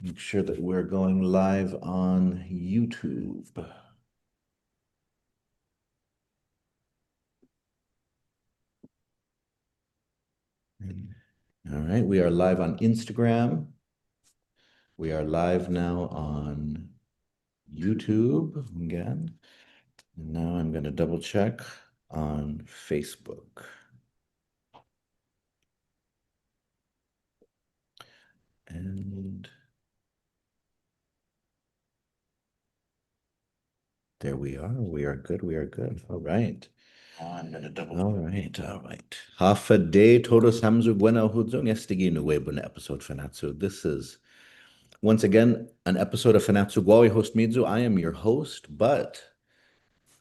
Make sure that we're going live on YouTube. All right, we are live on Instagram. We are live now on YouTube again. And now I'm going to double check on Facebook. And there we are. We are good. We are good. All right. I'm gonna double. All right. All right. Half a day. Todos hamzu buena hudzon yestigi nuwe episode Fanachu. This is once again an episode of Fanachu Guawi host Midzu. I am your host, but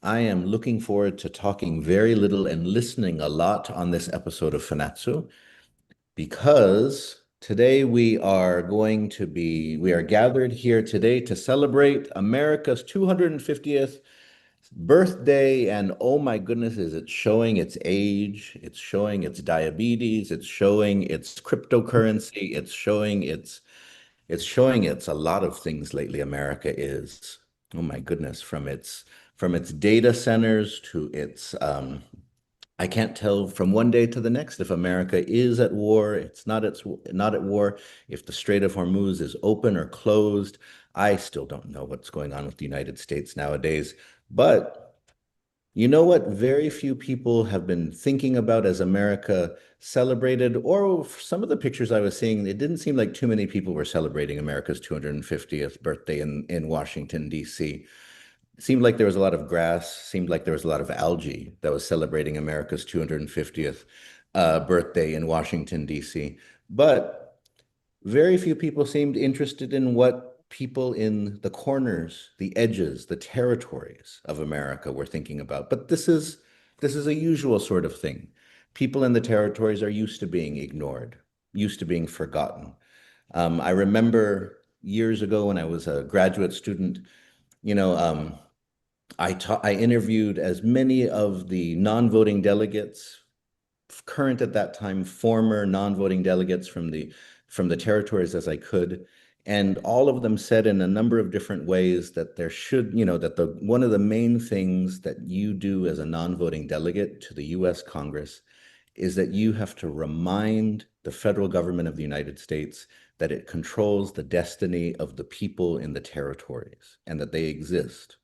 I am looking forward to talking very little and listening a lot on this episode of Fanachu because today we are gathered here today to celebrate America's 250th birthday. And oh my goodness, is it showing its age? It's showing its diabetes. It's showing its cryptocurrency. It's showing its a lot of things lately. America is, oh my goodness, from its data centers to its I can't tell from one day to the next if America is at war, it's not at war, if the Strait of Hormuz is open or closed. I still don't know what's going on with the United States nowadays. But you know what very few people have been thinking about as America celebrated, or some of the pictures I was seeing, it didn't seem like too many people were celebrating America's 250th birthday in Washington, D.C. Seemed like there was a lot of grass, seemed like there was a lot of algae that was celebrating America's 250th birthday in Washington, D.C. But very few people seemed interested in what people in the corners, the edges, the territories of America were thinking about. But this is a usual sort of thing. People in the territories are used to being ignored, used to being forgotten. I remember years ago when I was a graduate student, you know, I interviewed as many of the non-voting delegates, current at that time, former non-voting delegates from the territories as I could. And all of them said in a number of different ways that there should, that the one of the main things that you do as a non-voting delegate to the US Congress is that you have to remind the federal government of the United States that it controls the destiny of the people in the territories and that they exist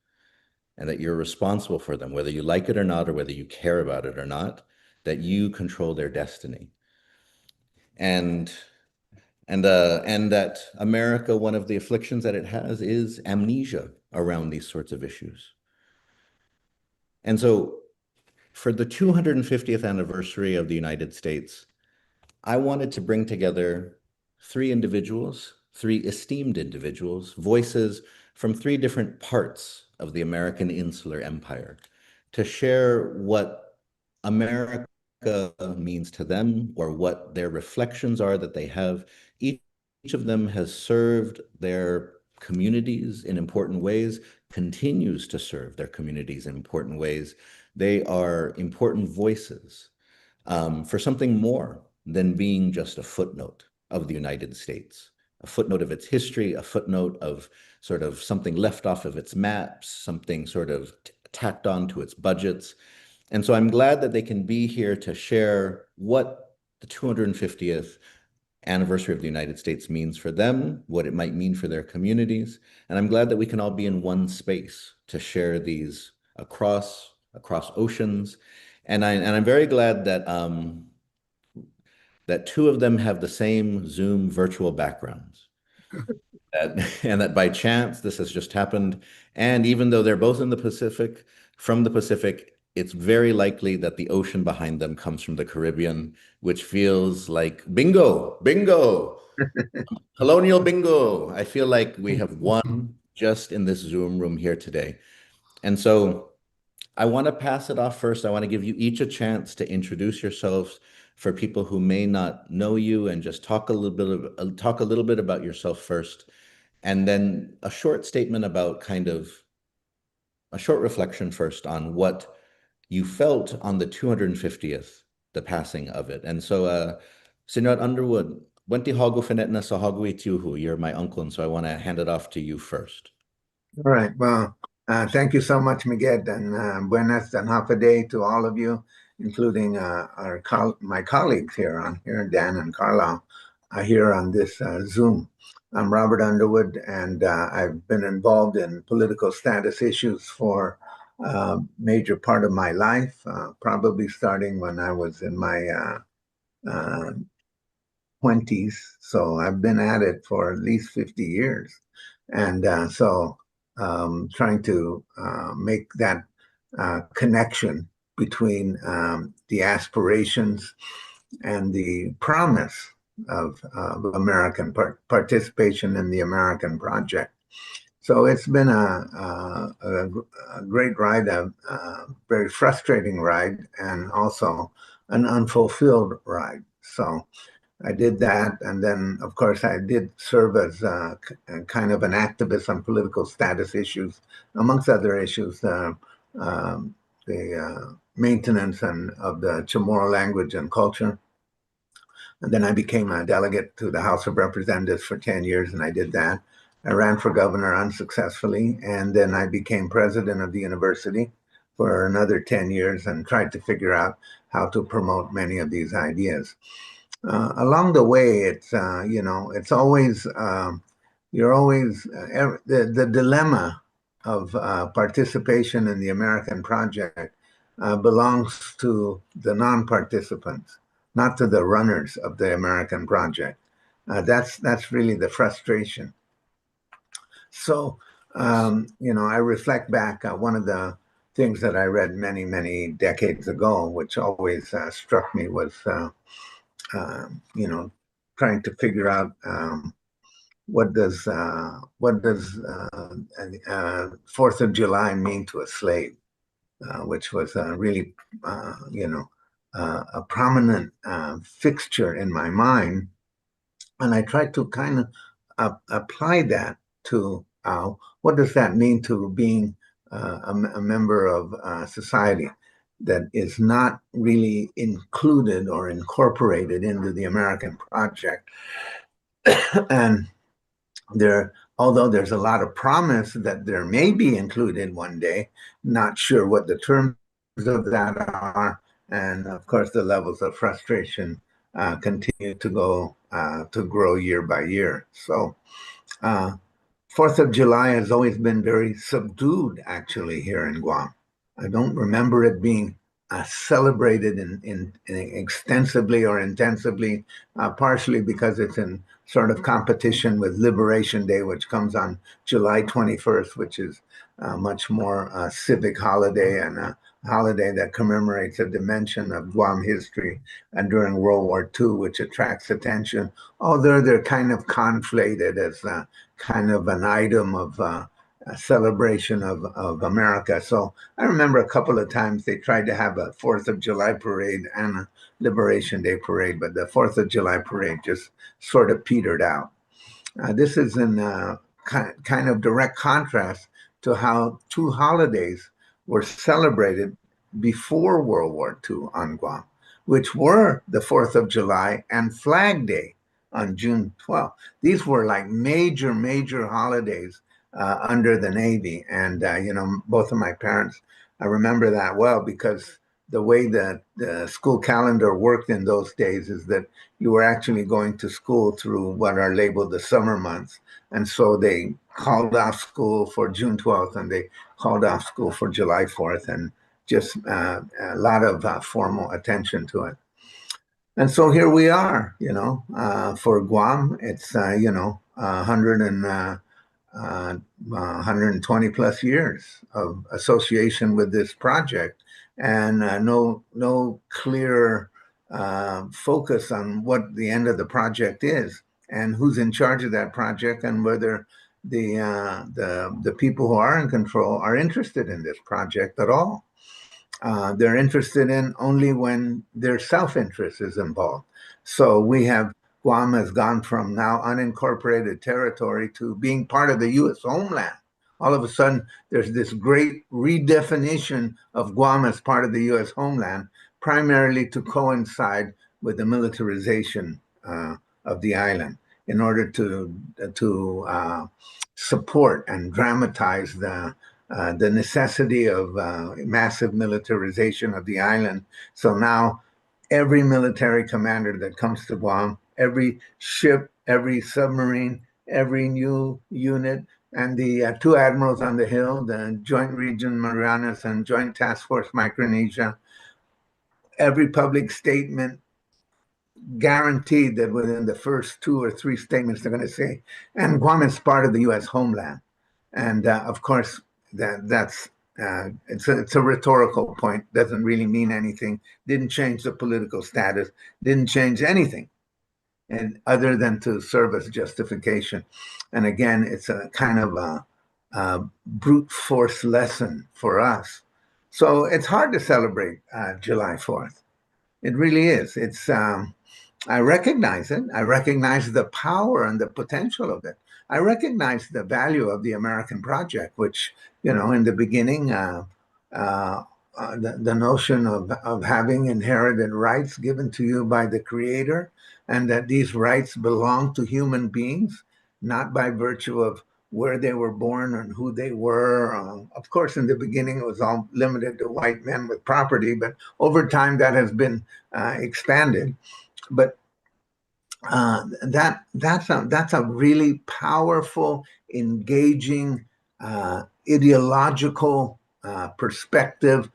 and that you're responsible for them, whether you like it or not, or whether you care about it or not, that you control their destiny. And and that America, one of the afflictions that it has is amnesia around these sorts of issues. And so for the 250th anniversary of the United States, I wanted to bring together three individuals, three esteemed individuals, voices from three different parts of the American insular empire to share what America means to them or what their reflections are that they have. Each of them has served their communities in important ways, continues to serve their communities in important ways. They are important voices for something more than being just a footnote of the United States, a footnote of its history, a footnote of sort of something left off of its maps, something sort of tacked on to its budgets. And so I'm glad that they can be here to share what the 250th anniversary of the United States means for them, what it might mean for their communities. And I'm glad that we can all be in one space to share these across oceans. And I'm very glad that two of them have the same Zoom virtual backgrounds. And that by chance this has just happened. And even though they're both in the Pacific, from the Pacific, it's very likely that the ocean behind them comes from the Caribbean, which feels like bingo, bingo, colonial bingo. I feel like we have won just in this Zoom room here today. And so I want to pass it off first. I want to give you each a chance to introduce yourselves for people who may not know you and just talk a little bit about yourself first, and then a short statement about kind of a short reflection first on what you felt on the 250th, the passing of it. And so, Sinrat Underwood, Wenti hogu finetna sa hogu itiuhu. You're my uncle, and so I want to hand it off to you first. All right. Well, thank you so much, Miguel, and buenas and half a day to all of you, including my colleagues here, Dan and Carla, here on this Zoom. I'm Robert Underwood, and I've been involved in political status issues for a major part of my life, probably starting when I was in my uh, 20s. So I've been at it for at least 50 years. And trying to make that connection between the aspirations and the promise of American participation in the American project. So it's been a great ride, a very frustrating ride, and also an unfulfilled ride. So I did that. And then, of course, I did serve as kind of an activist on political status issues, amongst other issues, the maintenance of the Chamorro language and culture. And then I became a delegate to the House of Representatives for 10 years, and I did that. I ran for governor unsuccessfully, and then I became president of the university for another 10 years and tried to figure out how to promote many of these ideas. Along the way, it's always you're always the dilemma of participation in the American project belongs to the non-participants, not to the runners of the American project. That's really the frustration. So, I reflect back. One of the things that I read many, many decades ago, which always struck me, was trying to figure out what does Fourth of July mean to a slave, which was really a prominent fixture in my mind, and I tried to kind of apply that to what does that mean to being a member of society that is not really included or incorporated into the American project. And although there's a lot of promise that there may be included one day, not sure what the terms of that are. And of course, the levels of frustration continue to grow year by year. So, Fourth of July has always been very subdued, actually, here in Guam. I don't remember it being celebrated in extensively or intensively, partially because it's in sort of competition with Liberation Day, which comes on July 21st, which is a much more civic holiday and a holiday that commemorates a dimension of Guam history and during World War II, which attracts attention. Although they're kind of conflated as kind of an item of a celebration of America. So I remember a couple of times they tried to have a 4th of July parade and a Liberation Day parade, but the 4th of July parade just sort of petered out. This is in kind of direct contrast to how two holidays were celebrated before World War II on Guam, which were the 4th of July and Flag Day on June 12th. These were like major, major holidays under the Navy. And, both of my parents, I remember that well because the way that the school calendar worked in those days is that you were actually going to school through what are labeled the summer months. And so they called off school for June 12th and they called off school for July 4th, and just a lot of formal attention to it. And so here we are, for Guam, it's, 120 plus years of association with this project, and no clear focus on what the end of the project is and who's in charge of that project, and whether the people who are in control are interested in this project at all. They're interested in only when their self-interest is involved. So Guam has gone from now unincorporated territory to being part of the U.S. homeland. All of a sudden, there's this great redefinition of Guam as part of the U.S. homeland, primarily to coincide with the militarization of the island in order to support and dramatize the necessity of massive militarization of the island. So now every military commander that comes to Guam, every ship, every submarine, every new unit, and the two admirals on the Hill, the Joint Region Marianas and Joint Task Force Micronesia, every public statement guaranteed that within the first two or three statements they're going to say, and Guam is part of the U.S. homeland. And of course, that's it's a rhetorical point. Doesn't really mean anything. Didn't change the political status. Didn't change anything, and other than to serve as justification. And again, it's a kind of a brute force lesson for us. So it's hard to celebrate July 4th. It really is. It's I recognize it. I recognize the power and the potential of it. I recognize the value of the American project, which, in the beginning, the notion of having inherited rights given to you by the Creator, and that these rights belong to human beings, not by virtue of where they were born and who they were. Of course, in the beginning, it was all limited to white men with property, but over time that has been expanded. But that's a really powerful, engaging, ideological perspective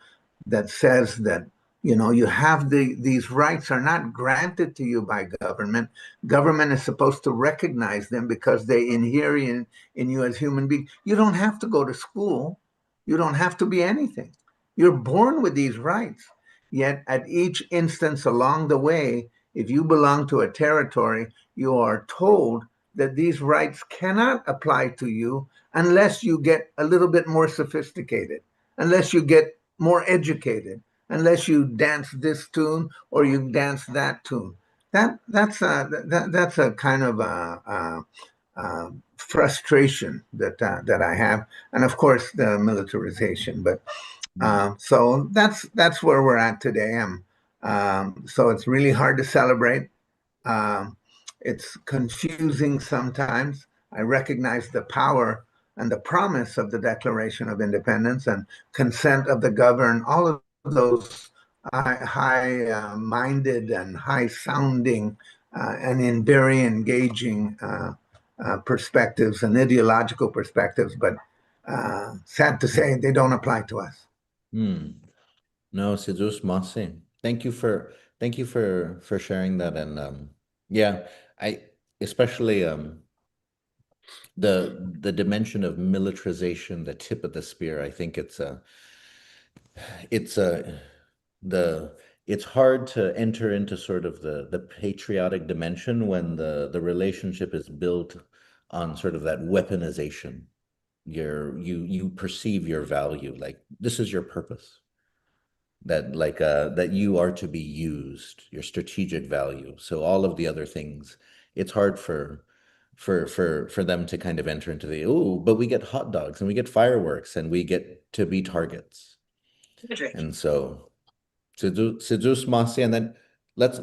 that says that you have these rights are not granted to you by government. Government is supposed to recognize them because they inhere in you as human beings. You don't have to go to school. You don't have to be anything. You're born with these rights. Yet at each instance along the way, if you belong to a territory, you are told that these rights cannot apply to you unless you get a little bit more sophisticated, unless you get more educated, unless you dance this tune or you dance that tune. That's a kind of frustration that I have, and of course the militarization. But so that's where we're at today. So it's really hard to celebrate. Um, it's confusing sometimes. I recognize the power and the promise of the Declaration of Independence and consent of the governed, all of those high-minded and high-sounding and in very engaging perspectives and ideological perspectives, but sad to say, they don't apply to us. Hmm. No, c'est doucement. Thank you for sharing that. And yeah, I especially the dimension of militarization, the tip of the spear. I think it's the it's hard to enter into sort of the patriotic dimension when the relationship is built on sort of that weaponization. You perceive your value, like this is your purpose, that you are to be used, your strategic value. So all of the other things, it's hard for them to kind of enter into the, oh, but we get hot dogs and we get fireworks and we get to be targets. And so seduce Masi, and then let's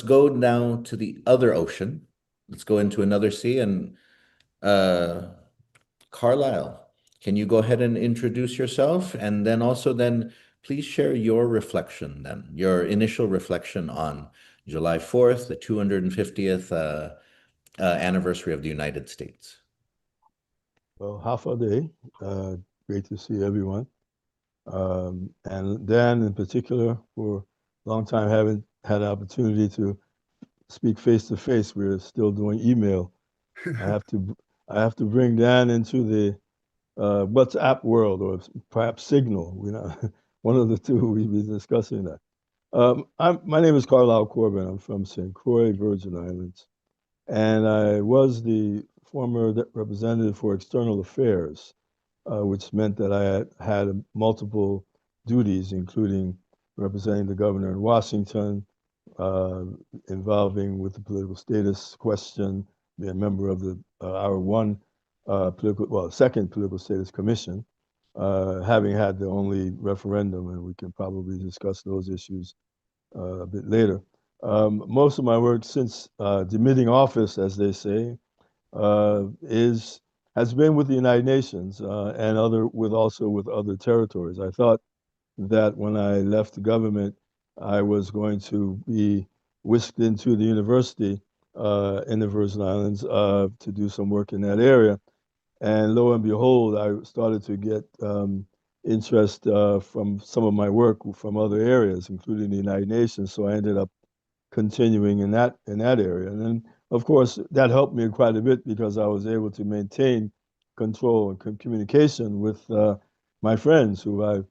go now to the other ocean. Let's go into another sea. And uh Carlisle, can you go ahead and introduce yourself? And then also then please share your reflection then, your initial reflection on July 4th, the 250th anniversary of the United States. Well, half a day. Great to see everyone. And Dan in particular, for a long time haven't had an opportunity to speak face to face. We're still doing email. I have to bring Dan into the WhatsApp world, or perhaps Signal. One of the two. We've been discussing that. My name is Carlisle Corbin. I'm from St. Croix, Virgin Islands, and I was the former representative for external affairs, which meant that I had multiple duties, including representing the governor in Washington, uh, involving with the political status question, be a member of the our one second political status commission, having had the only referendum, and we can probably discuss those issues a bit later. Most of my work since demitting office, as they say, is has been with the United Nations and also with other territories. I thought that when I left the government, I was going to be whisked into the university in the Virgin Islands to do some work in that area. And lo and behold, I started to get interest from some of my work from other areas, including the United Nations. So I ended up continuing in that area. And then, of course, that helped me quite a bit because I was able to maintain control and communication with my friends who I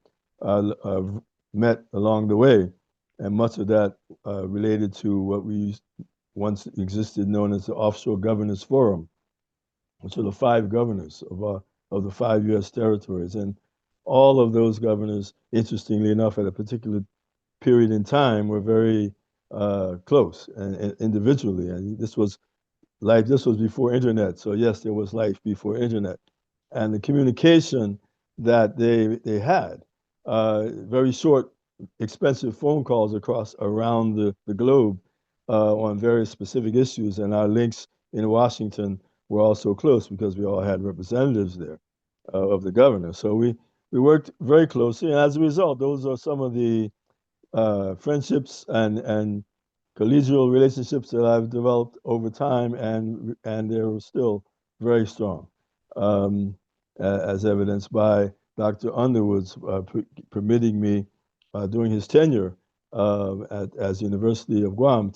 met along the way, and much of that related to what we once existed known as the Offshore Governors Forum, which are the five governors of the five U.S. territories, and all of those governors, interestingly enough, at a particular period in time, were very close and individually. And this was before internet. So yes, there was life before internet, and the communication that they had, very short, expensive phone calls around the globe on various specific issues, and our links in Washington were also close because we all had representatives there of the governor. So we worked very closely, and as a result, those are some of the friendships and collegial relationships that I've developed over time, and they're still very strong, um, as evidenced by Dr. Underwood's permitting me during his tenure as University of Guam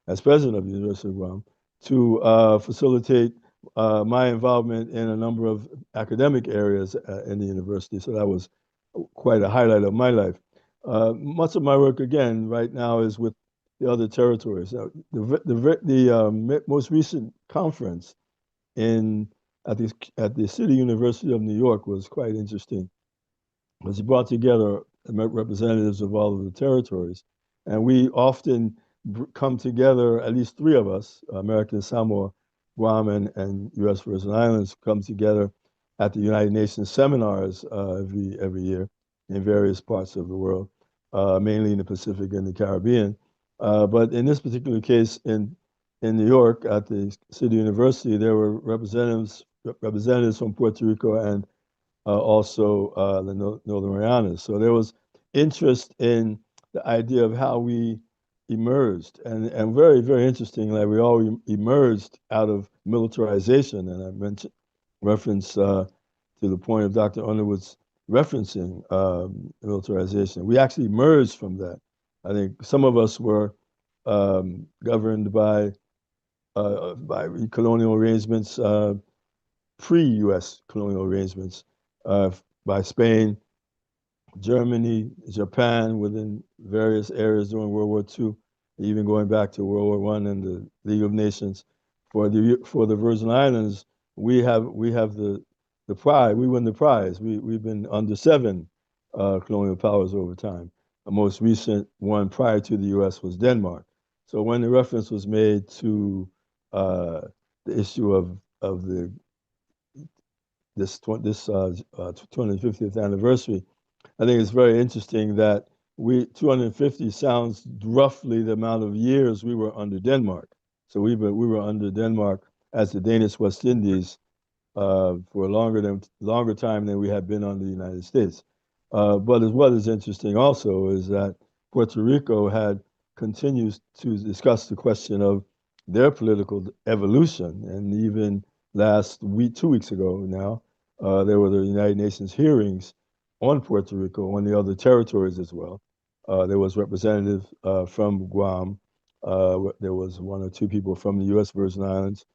as president of the University of Guam, to facilitate my involvement in a number of academic areas in the university. So that was quite a highlight of my life. Much of my work, again, right now is with the other territories. The most recent conference in at the City University of New York was quite interesting, because it brought together representatives of all of the territories, and we often come together. At least three of us, American Samoa, Guam, and U.S. Virgin Islands, come together at the United Nations seminars every year in various parts of the world, mainly in the Pacific and the Caribbean. But in this particular case, in New York at the City University, there were representatives from Puerto Rico and also the Northern Marianas. So there was interest in the idea of how we emerged, and very, very interesting, like we all emerged out of militarization. And I mentioned reference to the point of Dr. Underwood's referencing militarization. We actually emerged from that. I think some of us were governed by colonial arrangements, pre-U.S. colonial arrangements uh, by Spain, Germany, Japan, within various areas during World War II, even going back to World War I and the League of Nations. For the Virgin Islands, we have the prize. We win the prize. We've been under seven colonial powers over time. The most recent one prior to the U.S. was Denmark. So when the reference was made to the issue of this 250th anniversary, I think it's very interesting that 250 sounds roughly the amount of years we were under Denmark. So we were under Denmark as the Danish West Indies for a longer time than we had been under the United States. But as what is interesting also is that Puerto Rico had continues to discuss the question of their political evolution, and even last week, 2 weeks ago now, there were the United Nations hearings on Puerto Rico, on the other territories as well. There was representatives from Guam. There was one or two people from the U.S. Virgin Islands.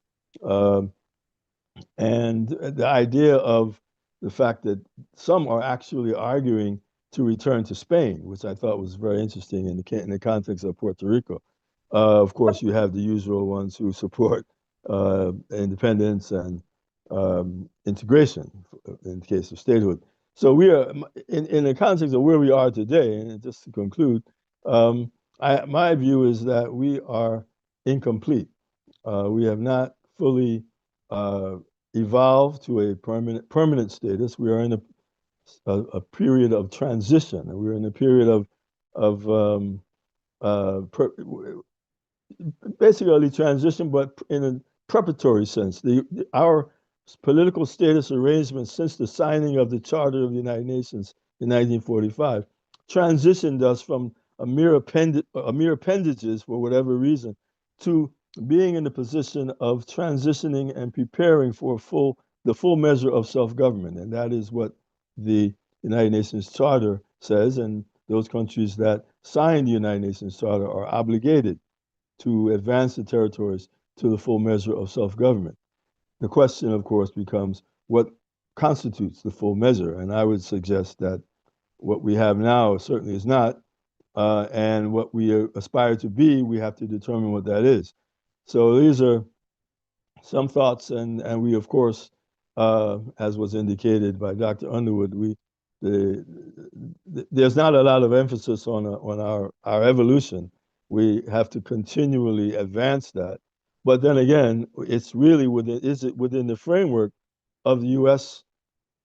Um, and the idea of the fact that some are actually arguing to return to Spain, which I thought was very interesting in the context of Puerto Rico. Of course, you have the usual ones who support independence and integration in the case of statehood. So we are in the context of where we are today, and just to conclude, my view is that we are incomplete. We have not fully uh, evolved to a permanent status. We are in a period of transition, and we're in a period of basically transition, but in a preparatory sense. Our political status arrangement since the signing of the Charter of the United Nations in 1945 transitioned us from a mere appendages for whatever reason to being in the position of transitioning and preparing for the full measure of self-government. And that is what the United Nations Charter says, and those countries that signed the United Nations Charter are obligated to advance the territories to the full measure of self-government. The question, of course, becomes what constitutes the full measure? And I would suggest that what we have now certainly is not, and what we aspire to be, we have to determine what that is. So these are some thoughts, and we, of course, as was indicated by Dr. Underwood, there's not a lot of emphasis on our evolution. We have to continually advance that. But then again, it's really is it within the framework of the U.S.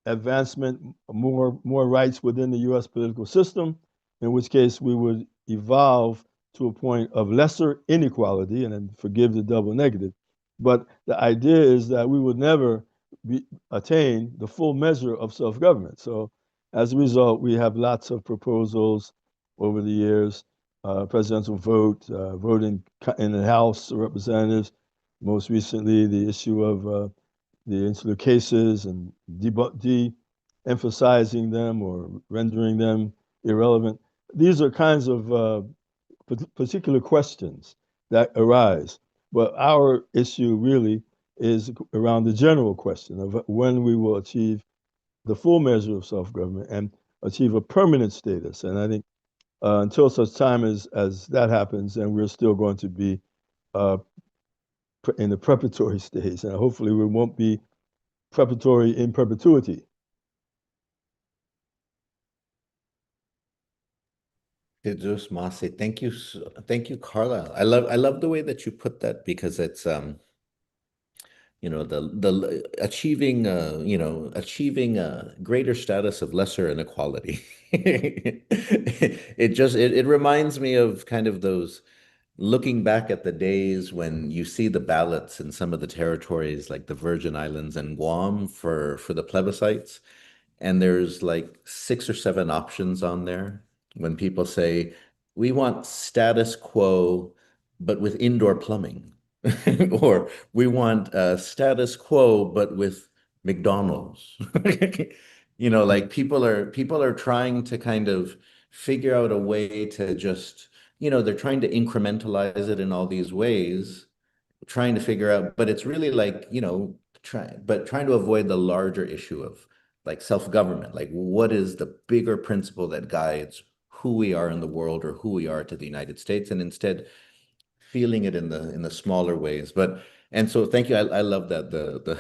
advancement, more rights within the U.S. political system, in which case we would evolve to a point of lesser inequality, and then forgive the double negative. But the idea is that we would never attain the full measure of self-government. So as a result, we have lots of proposals over the years, presidential vote, voting in the House of Representatives, most recently the issue of the insular cases and de-emphasizing them or rendering them irrelevant. These are kinds of particular questions that arise. But our issue really is around the general question of when we will achieve the full measure of self-government and achieve a permanent status. And I think until such time as that happens, then we're still going to be in the preparatory stage. And hopefully we won't be preparatory in perpetuity. Jesus Masi, thank you, Carla. I love the way that you put that, because it's the achieving achieving a greater status of lesser inequality. It reminds me of kind of those, looking back at the days when you see the ballots in some of the territories like the Virgin Islands and Guam for the plebiscites, and there's like 6 or 7 options on there. When people say, we want status quo but with indoor plumbing, or we want status quo but with McDonald's. Like people are trying to kind of figure out a way to just, they're trying to incrementalize it in all these ways, trying to figure out, but it's really like, trying to avoid the larger issue of like self-government. Like, what is the bigger principle that guides who we are in the world, or who we are to the United States, and instead feeling it in the smaller ways. And so thank you. I love that the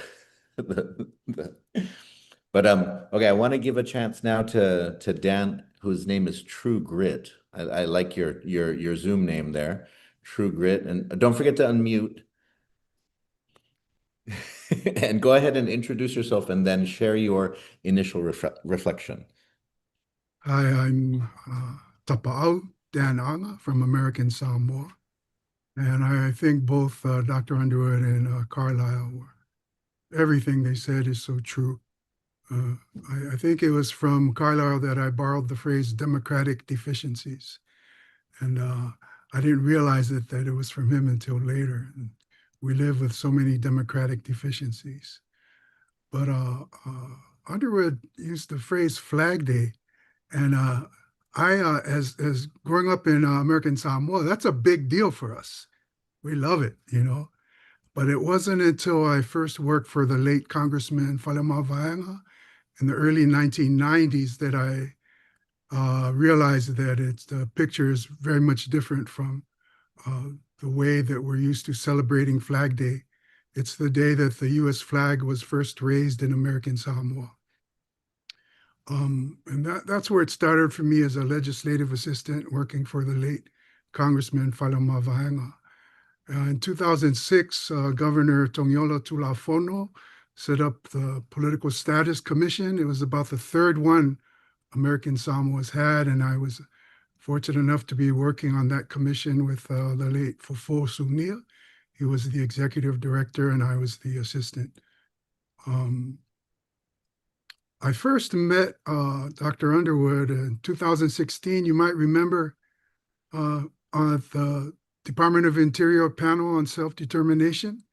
but okay, I want to give a chance now to Dan, whose name is True Grit. I like your Zoom name there, True Grit, and don't forget to unmute. And go ahead and introduce yourself, and then share your initial reflection. Hi, I'm Tapa'au Dan Anga from American Samoa. And I think both Dr. Underwood and Carlisle, everything they said is so true. I think it was from Carlisle that I borrowed the phrase democratic deficiencies. And I didn't realize that it was from him until later. And we live with so many democratic deficiencies. But Underwood used the phrase Flag Day. And as growing up in American Samoa, that's a big deal for us. We love it, But it wasn't until I first worked for the late Congressman Falema Vaenga in the early 1990s that I realized that the picture is very much different from the way that we're used to celebrating Flag Day. It's the day that the U.S. flag was first raised in American Samoa. And that's where it started for me as a legislative assistant working for the late Congressman Falema Vaenga. In 2006, Governor Tongiola Tulafono set up the Political Status Commission. It was about the third one American Samoa's had, and I was fortunate enough to be working on that commission with the late Fofo Sumnia. He was the executive director and I was the assistant. I first met Dr. Underwood in 2016. You might remember on the Department of Interior panel on self-determination.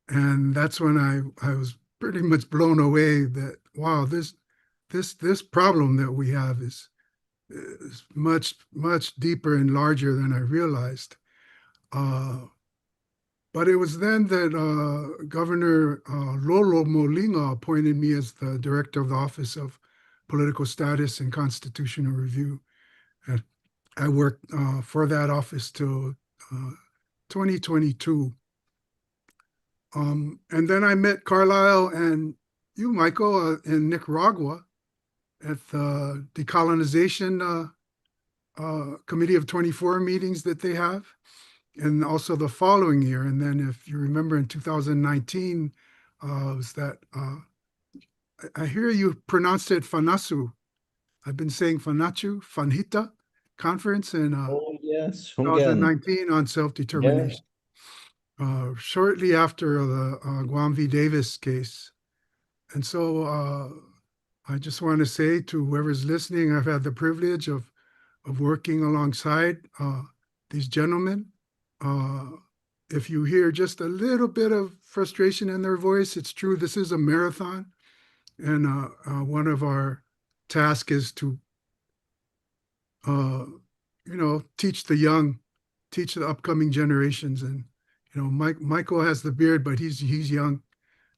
And that's when I was pretty much blown away that, wow, this problem that we have is much, much deeper and larger than I realized. But it was then that Governor Lolo Molina appointed me as the director of the Office of Political Status and Constitutional Review. And I worked for that office till 2022. And then I met Carlisle and you, Michael, in Nicaragua at the decolonization committee of 24 meetings that they have, and also the following year. And then if you remember in 2019, was that, I hear you pronounced it Fanachu. I've been saying Fanachu, Fanhita conference in Oh, yes. 2019 on self-determination. Shortly after the Guam v. Davis case. And so I just want to say to whoever's listening, I've had the privilege of working alongside these gentlemen. If you hear just a little bit of frustration in their voice, it's true, this is a marathon. And one of our tasks is to, teach the young, teach the upcoming generations. And, Michael has the beard, but he's young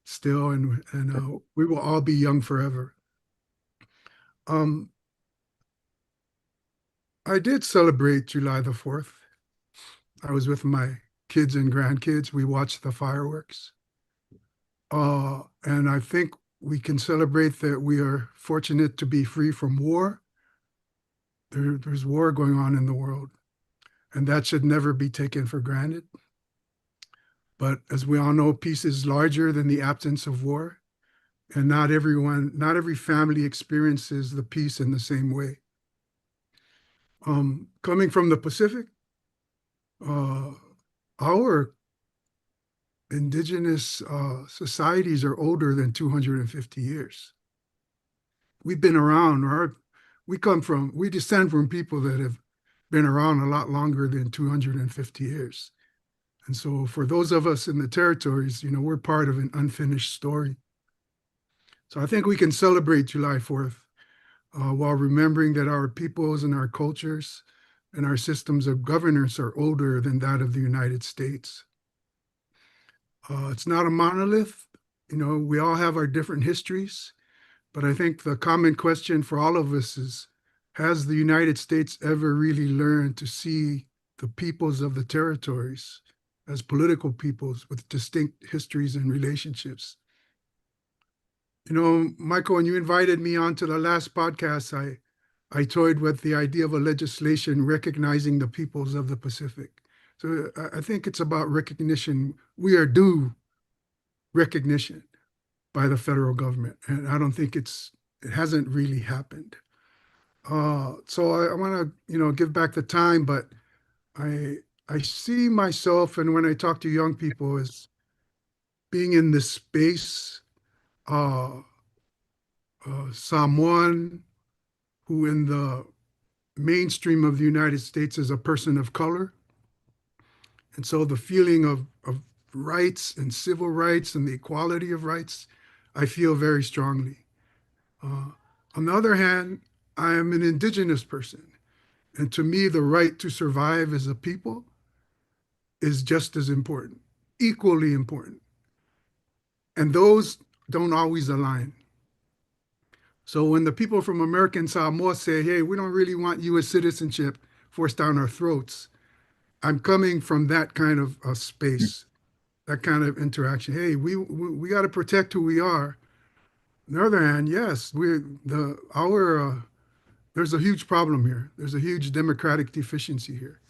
still, and we will all be young forever. I did celebrate July the 4th. I was with my kids and grandkids. We watched the fireworks. And I think we can celebrate that we are fortunate to be free from war. There's war going on in the world, and that should never be taken for granted. But as we all know, peace is larger than the absence of war. And not every family experiences the peace in the same way. Coming from the Pacific, our indigenous societies are older than 250 years. We've been around, we descend from people that have been around a lot longer than 250 years. And so for those of us in the territories, we're part of an unfinished story. So I think we can celebrate July 4th while remembering that our peoples and our cultures and our systems of governance are older than that of the United States. It's not a monolith. We all have our different histories, but I think the common question for all of us is, has the United States ever really learned to see the peoples of the territories as political peoples with distinct histories and relationships? Michael, when you invited me onto the last podcast, I toyed with the idea of a legislation recognizing the peoples of the Pacific. So I think it's about recognition. We are due recognition by the federal government, and I don't think it hasn't really happened. So I want to, give back the time, but I see myself, and when I talk to young people, as being in this space, Samoan, who in the mainstream of the United States is a person of color. And so the feeling of rights and civil rights and the equality of rights, I feel very strongly. On the other hand, I am an indigenous person. And to me, the right to survive as a people is just as important, equally important. And those don't always align. So when the people from American Samoa say, hey, we don't really want U.S. citizenship forced down our throats, I'm coming from that kind of space, that kind of interaction. Hey, we got to protect who we are. On the other hand, yes, there's a huge problem here. There's a huge democratic deficiency here.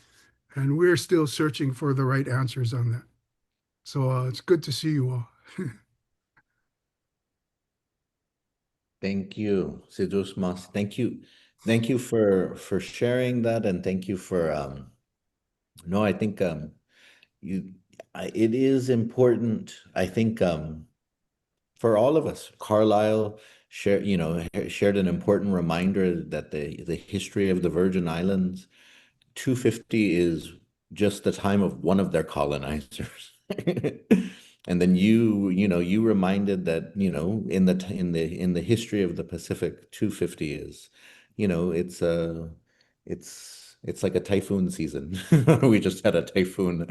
And we're still searching for the right answers on that. So it's good to see you all. Thank you, Sidus Mas. Thank you. Thank you for sharing that, and thank you for no, I think you it is important. I think for all of us, Carlisle shared an important reminder that the history of the Virgin Islands 250 is just the time of one of their colonizers. And then you reminded that, in the history of the Pacific, 250 is, it's like a typhoon season. We just had a typhoon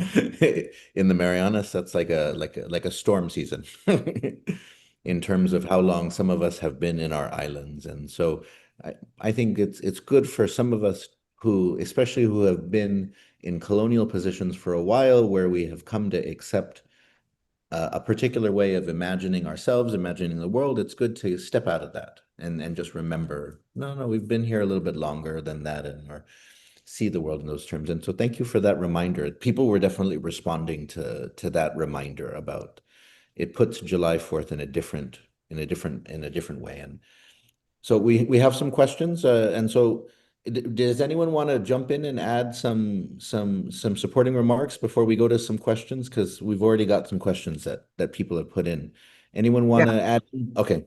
in the Marianas. That's like a storm season in terms of how long some of us have been in our islands. And so I think it's good for some of us who, especially who have been in colonial positions for a while, where we have come to accept a particular way of imagining ourselves, imagining the world. It's good to step out of that and just remember, no, we've been here a little bit longer than that, and or see the world in those terms. And so thank you for that reminder. People were definitely responding to that reminder about it puts July 4th in a different way. And so we have some questions, and so does anyone want to jump in and add some supporting remarks before we go to some questions? Because we've already got some questions that people have put in. Anyone want Yeah. to add? Okay.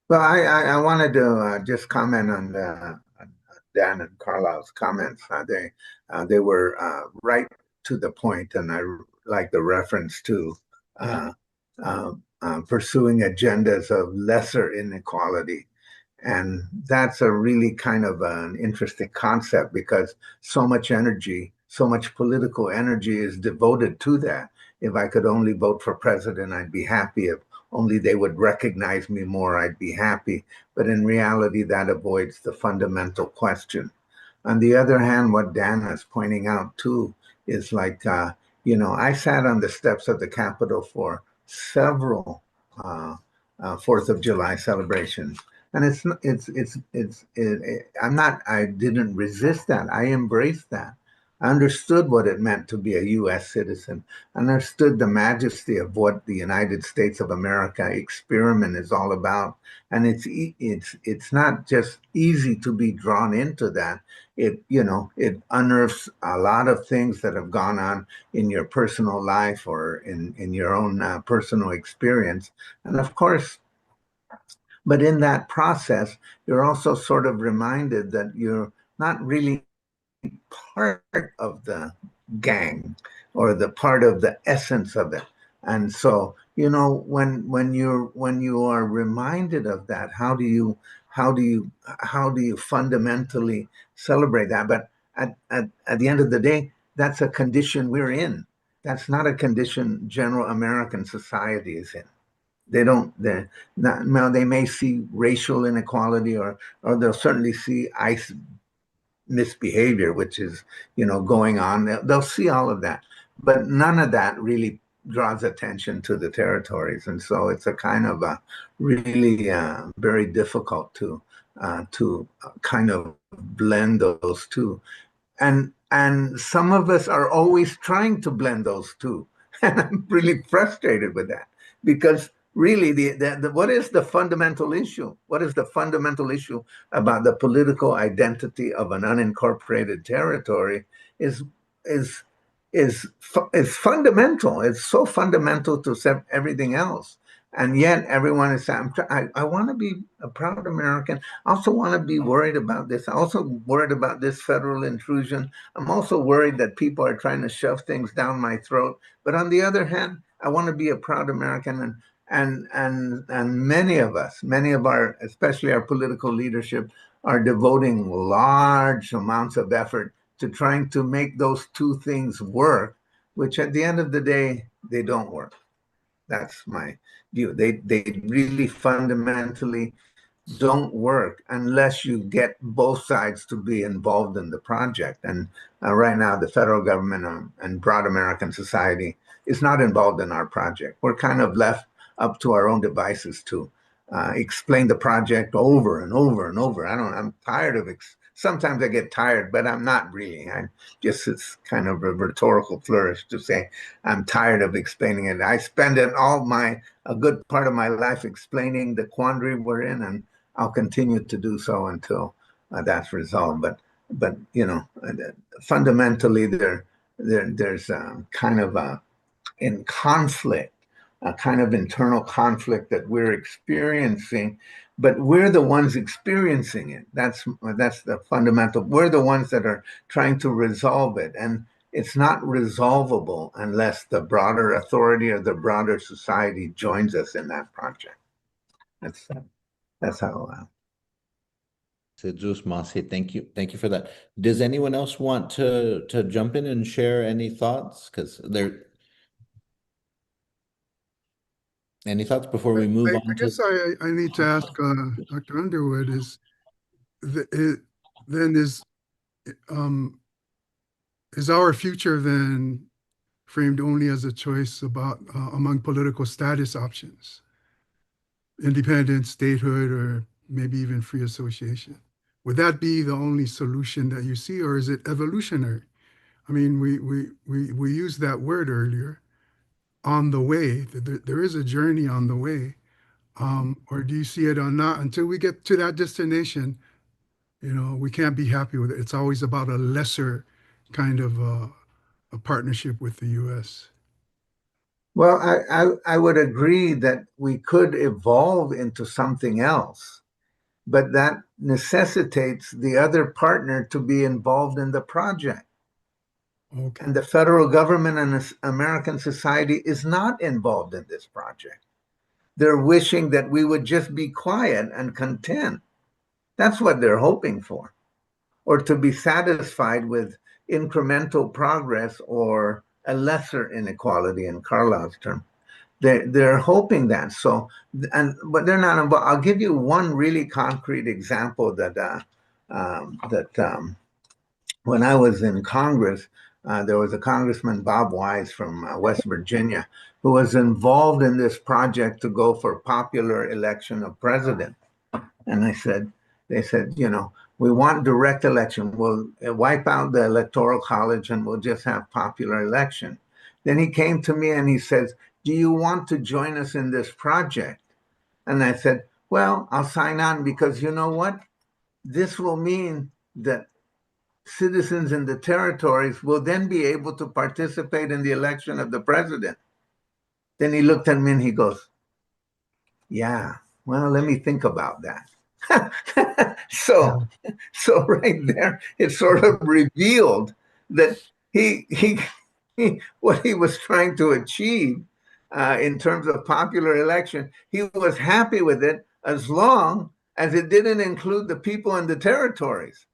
Well, I wanted to just comment on Dan and Carlisle's comments. They were right to the point, and I like the reference to uh, pursuing agendas of lesser inequality. And that's a really kind of an interesting concept because so much energy, so much political energy is devoted to that. If I could only vote for president, I'd be happy. If only they would recognize me more, I'd be happy. But in reality, that avoids the fundamental question. On the other hand, what Dan is pointing out too is like, I sat on the steps of the Capitol for several Fourth of July celebrations, and I didn't resist that. I embraced that. I understood what it meant to be a U.S. citizen. I understood the majesty of what the United States of America experiment is all about, and it's not just easy to be drawn into that. It unearths a lot of things that have gone on in your personal life or in your own personal experience. And of course, but in that process, you're also sort of reminded that you're not really part of the gang or the part of the essence of it. And so, when you are reminded of that, how do you fundamentally celebrate that? But at the end of the day, that's a condition we're in. That's not a condition general American society is in. They're not, now they may see racial inequality, or they'll certainly see ICE misbehavior, which is, going on. They'll see all of that, but none of that really draws attention to the territories. And so it's a kind of a really very difficult to kind of blend those two. And some of us are always trying to blend those two. And I'm really frustrated with that because really what is the fundamental issue? What is the fundamental issue about the political identity of an unincorporated territory is is is fundamental. It's so fundamental to everything else. And yet everyone is saying, I want to be a proud American. I also want to be worried about this. I also worried about this federal intrusion. I'm also worried that people are trying to shove things down my throat. But on the other hand, I want to be a proud American. And many of us, many of our, especially our political leadership, are devoting large amounts of effort to trying to make those two things work, which at the end of the day, they don't work. That's my view. They really fundamentally don't work unless you get both sides to be involved in the project. And right now, the federal government and broad American society is not involved in our project. We're kind of left up to our own devices to explain the project over and over and over. I'm tired of sometimes I get tired, but I'm not really. It's kind of a rhetorical flourish to say I'm tired of explaining it. I spend a good part of my life explaining the quandary we're in, and I'll continue to do so until that's resolved. But fundamentally, there's kind of in conflict, a kind of internal conflict that we're experiencing, but we're the ones experiencing it. That's the fundamental. We're the ones that are trying to resolve it, and it's not resolvable unless the broader authority or the broader society joins us in that project. That's how. Jesus Masi, thank you for that. Does anyone else want to jump in and share any thoughts? Because any thoughts before we move I on to? guess I need to ask Dr. Underwood then um, is our future then framed only as a choice about among political status options, independent, statehood, or maybe even free association? Would that be the only solution that you see, or is it evolutionary? I mean, we used that word earlier, on the way. There is a journey on the way. Or do you see it or not? Until we get to that destination, we can't be happy with it. It's always about a lesser kind of a partnership with the U.S. Well, I would agree that we could evolve into something else, but that necessitates the other partner to be involved in the project. Okay. And the federal government and American society is not involved in this project. They're wishing that we would just be quiet and content. That's what they're hoping for, or to be satisfied with incremental progress or a lesser inequality in Carlyle's term. They're hoping that. So, but they're not involved. I'll give you one really concrete example that when I was in Congress, there was a Congressman, Bob Wise from West Virginia, who was involved in this project to go for popular election of president. And they said, we want direct election. We'll wipe out the electoral college and we'll just have popular election. Then he came to me and he says, do you want to join us in this project? And I said, well, I'll sign on, because you know what? This will mean that citizens in the territories will then be able to participate in the election of the president. Then he looked at me and he goes, yeah, well, let me think about that. So right there, it sort of revealed that he what he was trying to achieve in terms of popular election, he was happy with it as long as it didn't include the people in the territories.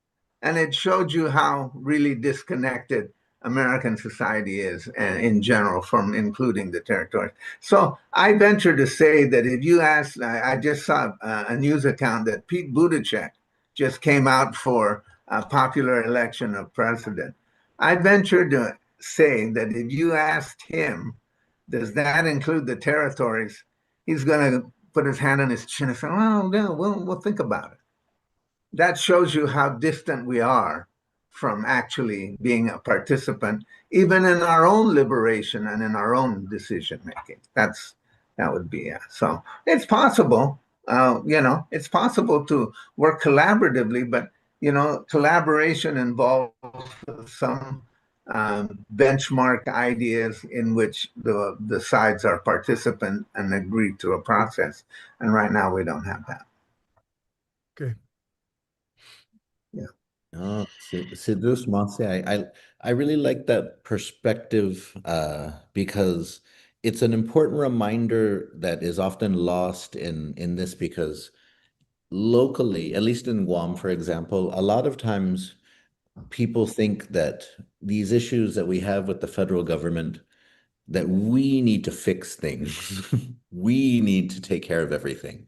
And it showed you how really disconnected American society is in general from including the territories. So I venture to say that if you ask, I just saw a news account that Pete Buttigieg just came out for a popular election of president. I venture to say that if you asked him, does that include the territories? He's going to put his hand on his chin and say, "Oh, no, we'll think about it." That shows you how distant we are from actually being a participant, even in our own liberation and in our own decision making. That would be so. It's possible, it's possible to work collaboratively, but collaboration involves some benchmark ideas in which the sides are participant and agree to a process. And right now we don't have that. Okay. Yeah. Oh, Sidus Masi, I really like that perspective because it's an important reminder that is often lost in this, because locally, at least in Guam, for example, a lot of times people think that these issues that we have with the federal government, that we need to fix things. We need to take care of everything.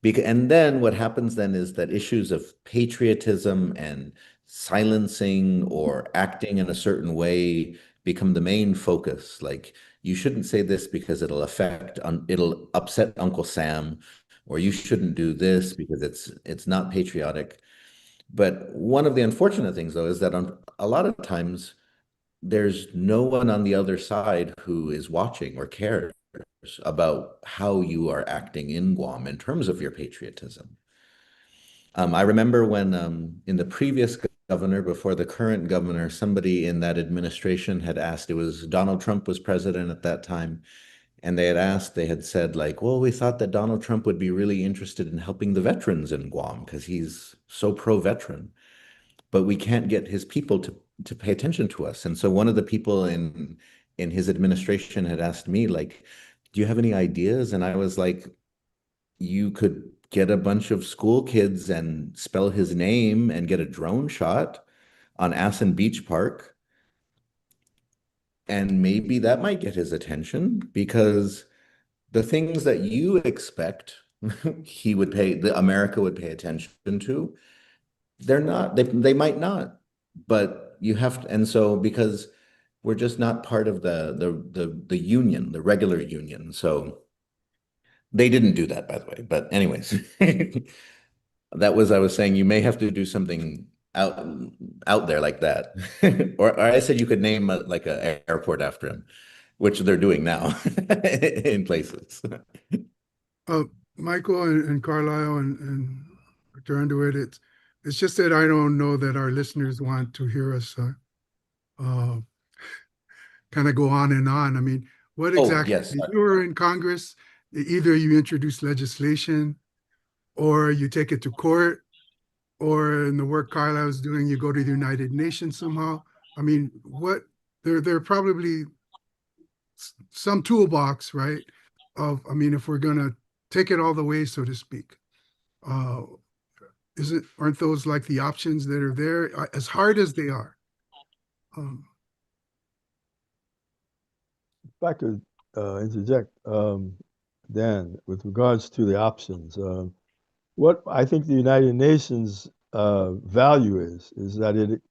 And then what happens then is that issues of patriotism and silencing or acting in a certain way become the main focus. Like, you shouldn't say this because it'll upset Uncle Sam, or you shouldn't do this because it's not patriotic. But one of the unfortunate things, though, is that a lot of times there's no one on the other side who is watching or cares about how you are acting in Guam in terms of your patriotism. I remember when in the previous governor, before the current governor, somebody in that administration had asked, it was Donald Trump was president at that time, and they had asked, they had said, like, well, we thought that Donald Trump would be really interested in helping the veterans in Guam because he's so pro-veteran, but we can't get his people to pay attention to us. And so one of the people in his administration had asked me, like, do you have any ideas? And I was like, you could get a bunch of school kids and spell his name and get a drone shot on Assen Beach Park. And maybe that might get his attention because the things that you expect he would pay, the America would pay attention to, they're not, they might not, but you have to, and so because we're just not part of the union, the regular union. So they didn't do that, by the way. But anyways, that was I was saying you may have to do something out there like that. Or I said you could name like an airport after him, which they're doing now in places. Uh, Michael and Carlisle and Dr. Underwood, it's just that I don't know that our listeners want to hear us uh, kind of go on and on. I mean, what Oh, exactly, yes. you were in Congress, either you introduce legislation or you take it to court, or in the work Carlisle is doing, you go to the United Nations somehow. I mean, there are probably some toolbox, right? I mean, if we're gonna take it all the way, so to speak, uh, aren't those like the options that are there, as hard as they are? Um, If I could interject, Dan, with regards to the options, what I think the United Nations value is that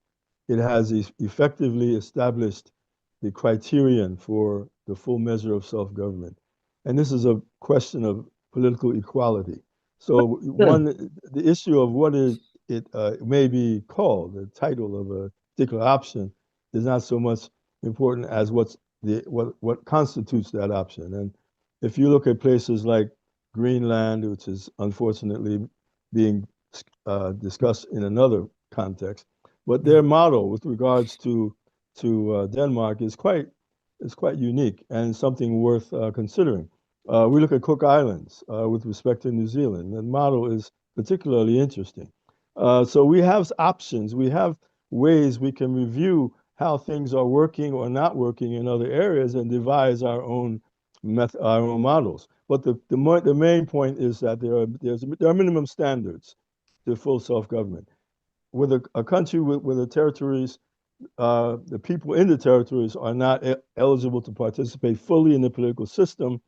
it has effectively established the criterion for the full measure of self-government. And this is a question of political equality. So the issue of what it may be called, the title of a particular option, is not so much important as what constitutes that option. And if you look at places like Greenland, which is unfortunately being discussed in another context, but their model with regards to Denmark is quite unique and something worth considering. We look at Cook Islands with respect to New Zealand. The model is particularly interesting. So we have options. We have ways we can review how things are working or not working in other areas and devise our own models. But the main point is that there are minimum standards to full self-government. With a country where the territories, the people in the territories are not eligible to participate fully in the political system,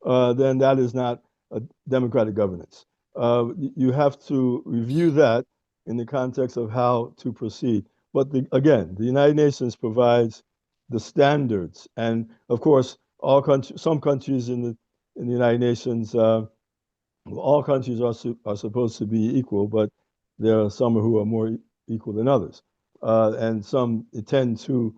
then that is not a democratic governance. You have to review that in the context of how to proceed. But again, the United Nations provides the standards, and of course, some countries in the United Nations, all countries are supposed to be equal, but there are some who are more equal than others, and some tend to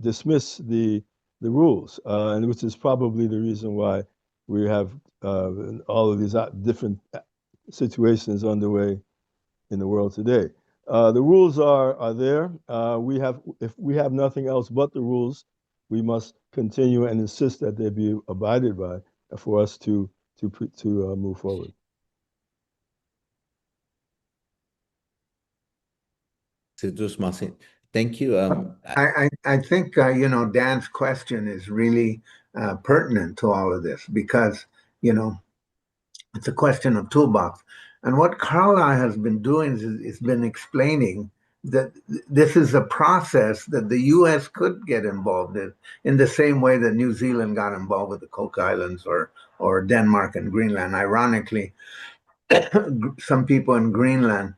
dismiss the rules, and which is probably the reason why we have all of these different situations underway in the world today. The rules are there. If we have nothing else but the rules, we must continue and insist that they be abided by for us to move forward. Thank you. I think Dan's question is really pertinent to all of this because it's a question of toolbox. And what Carlisle has been doing is been explaining that this is a process that the U.S. could get involved in the same way that New Zealand got involved with the Cook Islands or Denmark and Greenland. Ironically, some people in Greenland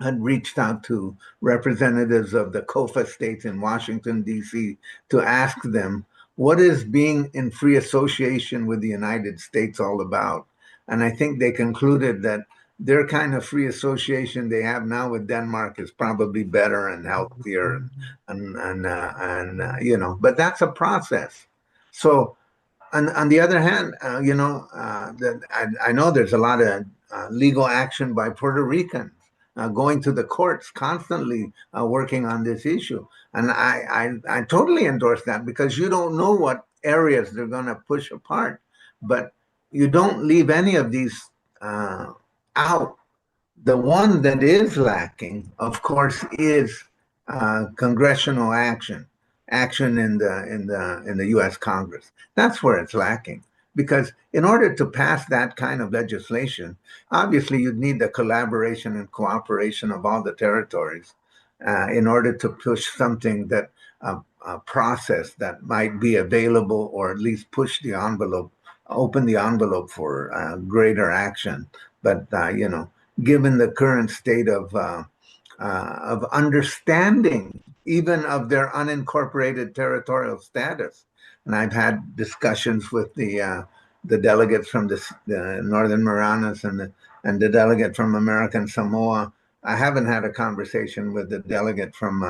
had reached out to representatives of the COFA states in Washington, D.C., to ask them, what is being in free association with the United States all about? And I think they concluded that their kind of free association they have now with Denmark is probably better and healthier, but that's a process. So on the other hand, I know there's a lot of legal action by Puerto Ricans going to the courts constantly, working on this issue. And I totally endorse that, because you don't know what areas they're going to push apart, but you don't leave any of these out. The one that is lacking, of course, is congressional action in the U.S. Congress. That's where it's lacking. Because in order to pass that kind of legislation, obviously you'd need the collaboration and cooperation of all the territories in order to push something that a process that might be available, or at least push the envelope, open the envelope for greater action. But given the current state of understanding, even of their unincorporated territorial status. And I've had discussions with the delegates from the Northern Marianas and the delegate from American Samoa. I haven't had a conversation with the delegate from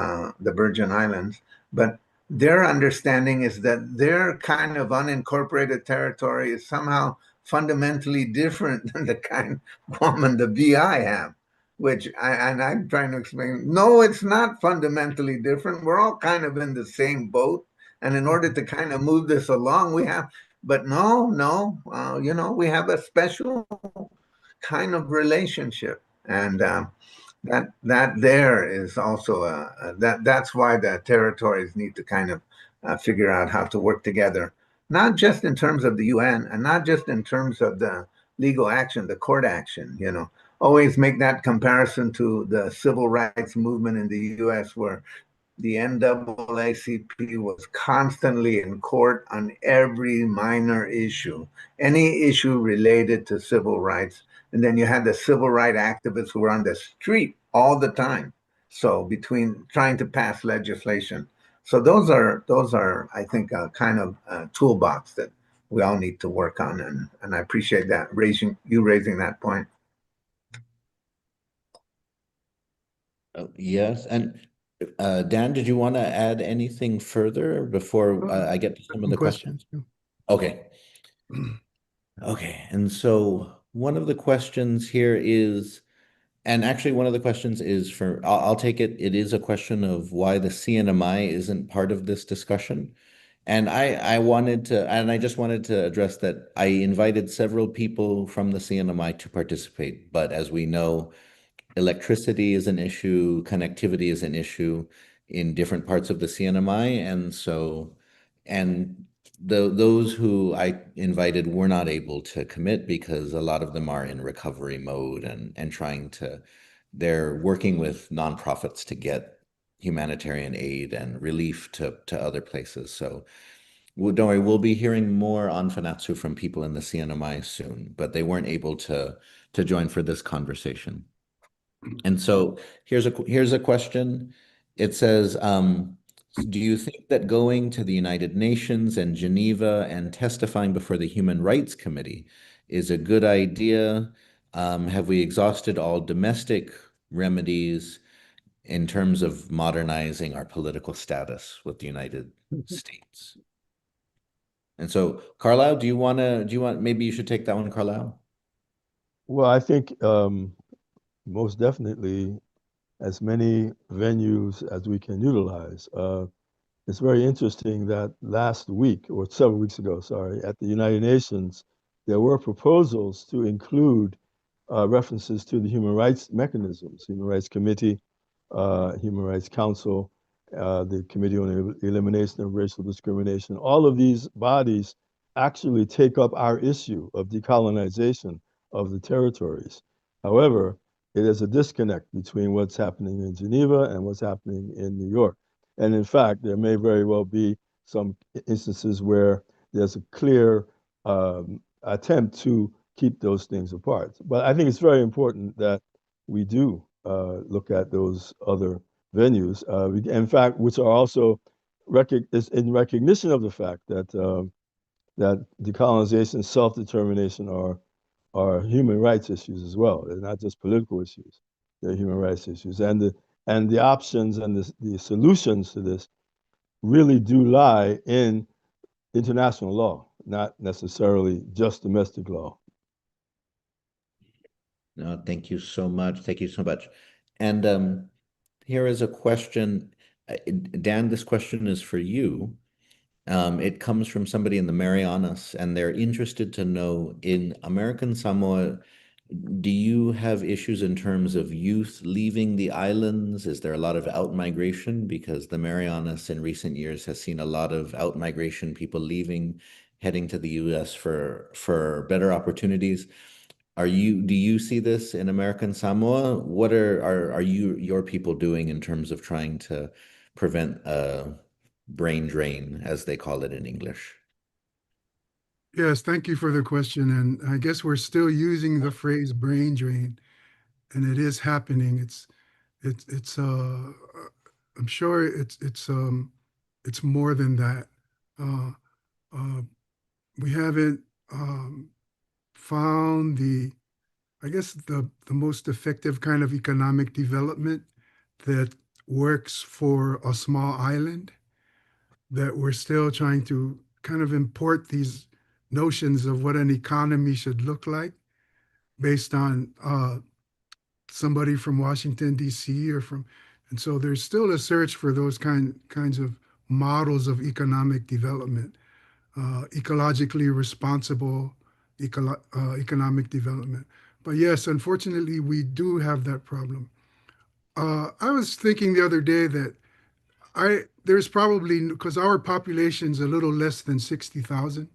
the Virgin Islands, but their understanding is that their kind of unincorporated territory is somehow fundamentally different than the kind Guam and the VI have, and I'm trying to explain. No, it's not fundamentally different. We're all kind of in the same boat, and in order to kind of move this along, we have. But no, we have a special kind of relationship, and that there is also that's why the territories need to kind of figure out how to work together, not just in terms of the UN, and not just in terms of the legal action, the court action. Always make that comparison to the civil rights movement in the U.S., where the NAACP was constantly in court on every minor issue, any issue related to civil rights. And then you had the civil rights activists who were on the street all the time. So between trying to pass legislation. So those are I think a kind of toolbox that we all need to work on. And I appreciate that raising that point. Yes. And Dan, did you want to add anything further before I get to some of the questions? Okay. Okay. And so one of the questions here is, and actually one of the questions is I'll take it. It is a question of why the CNMI isn't part of this discussion. And I just wanted to address that I invited several people from the CNMI to participate, but as we know, electricity is an issue, connectivity is an issue in different parts of the CNMI. And those who I invited were not able to commit because a lot of them are in recovery mode and they're working with nonprofits to get humanitarian aid and relief to other places. So don't worry, we'll be hearing more on Fanachu from people in the CNMI soon, but they weren't able to join for this conversation. And so here's a question. It says, do you think that going to the United Nations and Geneva and testifying before the Human Rights Committee is a good idea? Have we exhausted all domestic remedies in terms of modernizing our political status with the United States? And so, Carlisle, maybe you should take that one, Carlisle? Well, I think most definitely as many venues as we can utilize. It's very interesting that last week, or several weeks ago, sorry, at the United Nations, there were proposals to include references to the human rights mechanisms, Human Rights Committee, Human Rights Council, the Committee on the Elimination of Racial Discrimination. All of these bodies actually take up our issue of decolonization of the territories. However, it is a disconnect between what's happening in Geneva and what's happening in New York. And in fact, there may very well be some instances where there's a clear attempt to keep those things apart. But I think it's very important that we do look at those other venues, in fact, which are also in recognition of the fact that that decolonization, self-determination are human rights issues as well. They're not just political issues; they're human rights issues, and the options and the solutions to this really do lie in international law, not necessarily just domestic law. No, thank you so much. Thank you so much. And here is a question. Dan, this question is for you. It comes from somebody in the Marianas, and they're interested to know in American Samoa, do you have issues in terms of youth leaving the islands? Is there a lot of outmigration? Because the Marianas in recent years has seen a lot of outmigration, people leaving, heading to the US for better opportunities. Do you see this in American Samoa? What are your people doing in terms of trying to prevent brain drain, as they call it in English? Yes, thank you for the question. And I guess we're still using the phrase brain drain, and it is happening. It's I'm sure it's more than that. Uh, uh, we haven't found I guess the most effective kind of economic development that works for a small island, that we're still trying to kind of import these notions of what an economy should look like based on somebody from Washington, D.C. And so there's still a search for those kinds of models of economic development, ecologically responsible economic development. But yes, unfortunately, we do have that problem. I was thinking the other day that there's probably, because our population's a little less than 60,000,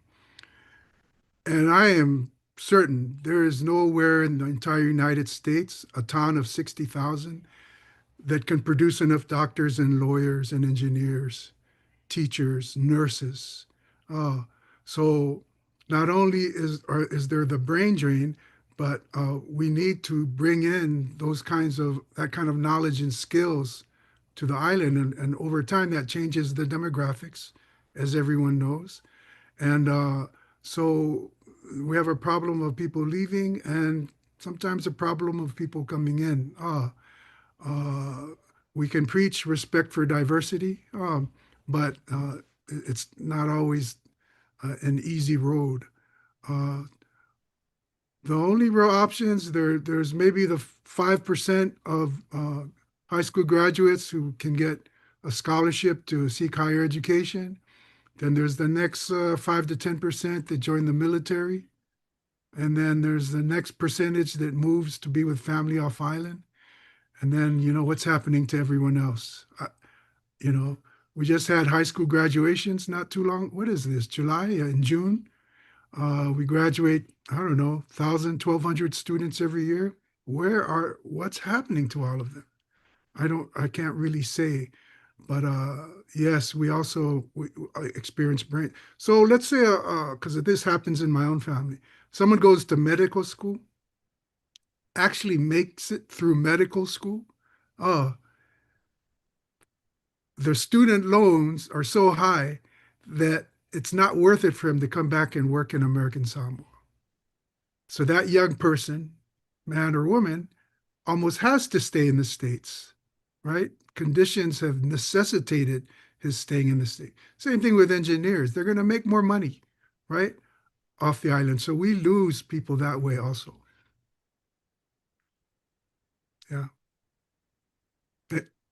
and I am certain there is nowhere in the entire United States a town of 60,000 that can produce enough doctors and lawyers and engineers, teachers, nurses. Uh, so not only is there the brain drain, but we need to bring in that kind of knowledge and skills to the island, and over time that changes the demographics, as everyone knows. And so we have a problem of people leaving, and sometimes a problem of people coming in. Uh, we can preach respect for diversity, but it's not always an easy road. Uh, the only real options there's maybe the 5% of high school graduates who can get a scholarship to seek higher education. Then there's the next 5 to 10% that join the military. And then there's the next percentage that moves to be with family off island. And then, what's happening to everyone else? You know, we just had high school graduations not too long. What is this, July? In June? We graduate, I don't know, 1,000, 1,200 students every year. What's happening to all of them? I can't really say. But yes, we experience brain. So let's say, because this happens in my own family, someone goes to medical school, actually makes it through medical school. Uh, their student loans are so high that it's not worth it for him to come back and work in American Samoa. So that young person, man or woman, almost has to stay in the States, right? Conditions have necessitated his staying in the state. Same thing with engineers. They're going to make more money, right? Off the island. So we lose people that way also. Yeah.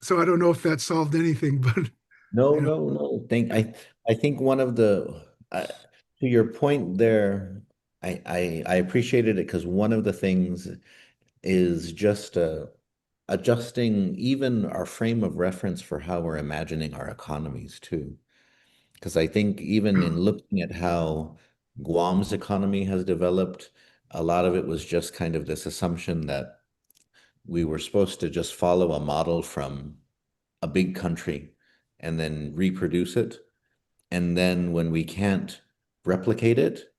So I don't know if that solved anything, but No, you know, no, no. I think one of the to your point there, I appreciated it because one of the things is just adjusting even our frame of reference for how we're imagining our economies too. Because I think even in looking at how Guam's economy has developed, a lot of it was just kind of this assumption that we were supposed to just follow a model from a big country and then reproduce it. And then when we can't replicate it,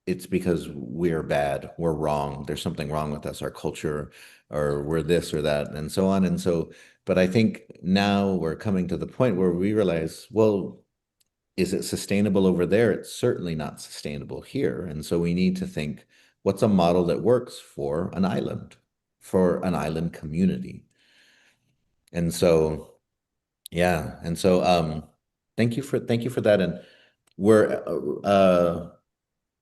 it's because we're bad, we're wrong, there's something wrong with us, our culture, or we're this or that, and so on. And so, but I think now we're coming to the point where we realize, well, is it sustainable over there? It's certainly not sustainable here. And so we need to think, what's a model that works for an island community? And so, yeah. And so, thank you for that. And we're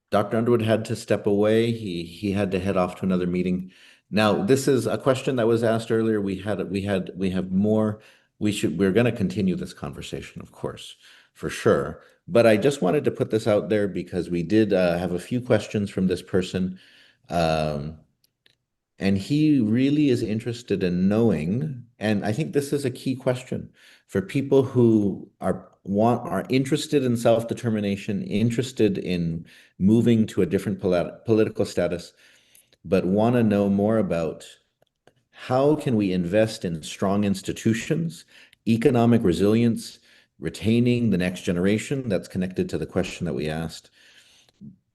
Dr. Underwood had to step away. He had to head off to another meeting. Now, this is a question that was asked earlier. We have more. We're going to continue this conversation, of course, for sure. But I just wanted to put this out there because we did have a few questions from this person. Um, and he really is interested in knowing, and I think this is a key question for people who are interested in self-determination, interested in moving to a different political status, but want to know more about how can we invest in strong institutions, economic resilience, retaining the next generation. That's connected to the question that we asked.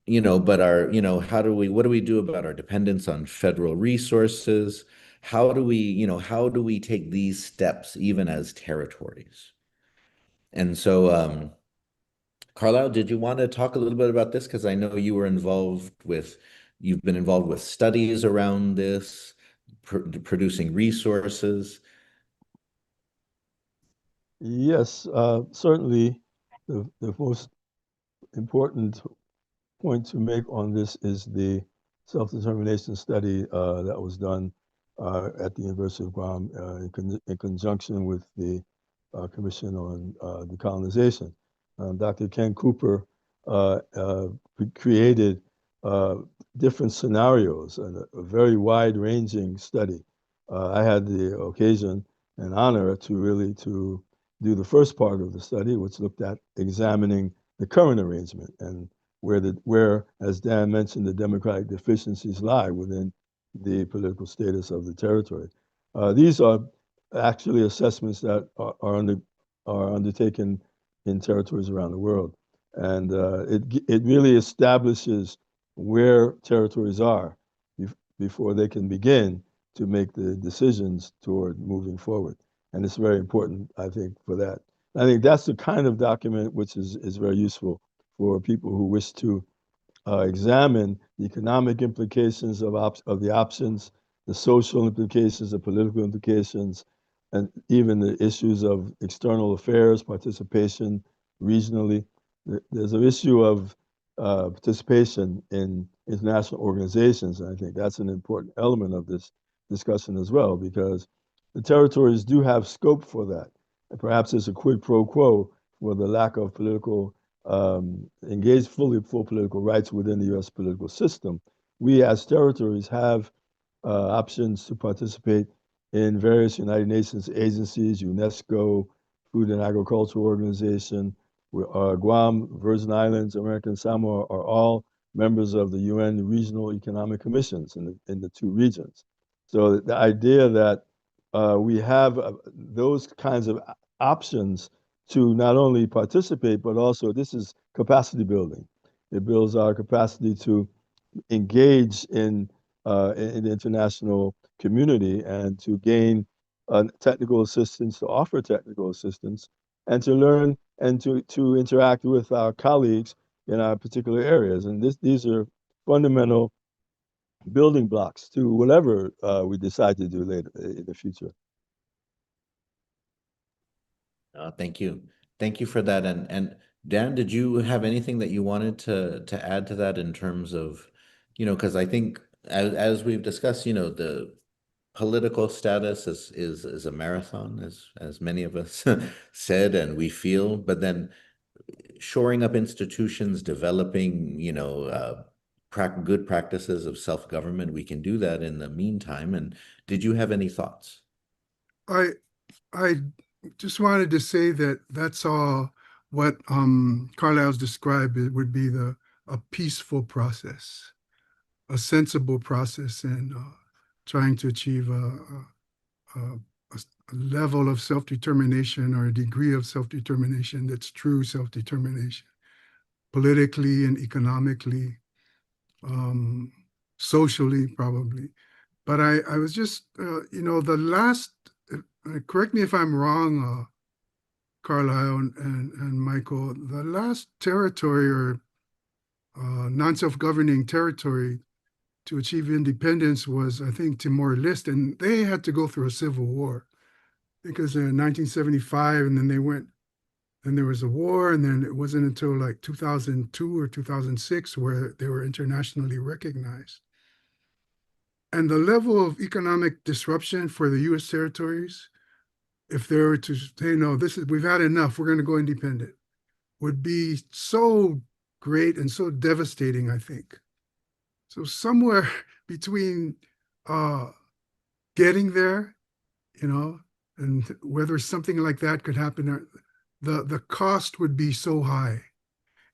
But what do we do about our dependence on federal resources? How do we take these steps even as territories? And so, Carlisle, did you want to talk a little bit about this? Because I know you've been involved with studies around this, producing resources. Yes, certainly the most important point to make on this is the self-determination study that was done at the University of Guam in conjunction with the Commission on Decolonization. Dr. Ken Cooper created different scenarios and a very wide-ranging study. I had the occasion and honor to do the first part of the study, which looked at examining the current arrangement and where, as Dan mentioned, the democratic deficiencies lie within the political status of the territory. These are actually assessments that are undertaken in territories around the world, and it really establishes where territories are before they can begin to make the decisions toward moving forward. And it's very important, I think, for that. I think that's the kind of document which is very useful for people who wish to examine the economic implications of the options, the social implications, the political implications, and even the issues of external affairs, participation regionally. There's an issue of participation in international organizations, and I think that's an important element of this discussion as well, because the territories do have scope for that. And perhaps it's a quid pro quo for the lack of political full political rights within the U.S. political system. We as territories have options to participate in various United Nations agencies, UNESCO, Food and Agriculture Organization, Guam, Virgin Islands, American Samoa are all members of the UN Regional Economic Commissions in the two regions. So the idea that we have those kinds of options to not only participate, but also this is capacity building. It builds our capacity to engage in the international community and to gain technical assistance, to offer technical assistance, and to learn and to interact with our colleagues in our particular areas. And these are fundamental building blocks to whatever we decide to do later in the future. Thank you. Thank you for that. And Dan, did you have anything that you wanted to add to that in terms of, because I think as we've discussed, the political status is a marathon, as many of us said and we feel, but then shoring up institutions, developing, good practices of self-government, we can do that in the meantime. And did you have any thoughts? I I just wanted to say that that's all what Carlisle's described. It would be a peaceful process, a sensible process in trying to achieve a level of self-determination or a degree of self-determination that's true self-determination, politically and economically, socially probably. But I was just, the last, correct me if I'm wrong, Carlisle and Michael, the last territory or non-self-governing territory to achieve independence was, I think, Timor-Leste, and they had to go through a civil war because in 1975, and then they went then there was a war, and then it wasn't until like 2002 or 2006 where they were internationally recognized. And the level of economic disruption for the U.S. territories, if they were to say, no, we've had enough, we're going to go independent, would be so great and so devastating, I think. So somewhere between uh, getting there, and whether something like that could happen, the cost would be so high.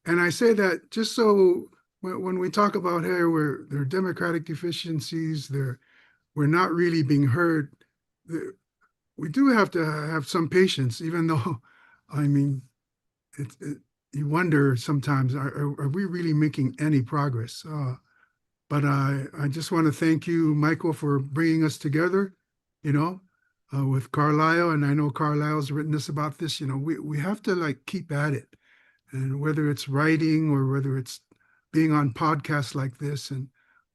And I say that just so when we talk about, hey, there are democratic deficiencies, we're not really being heard. We do have to have some patience, even though, I mean, you wonder sometimes, are we really making any progress? But I just want to thank you, Michael, for bringing us together, with Carlisle. And I know Carlisle's written us about this. We have to like keep at it. And whether it's writing or whether it's being on podcasts like this and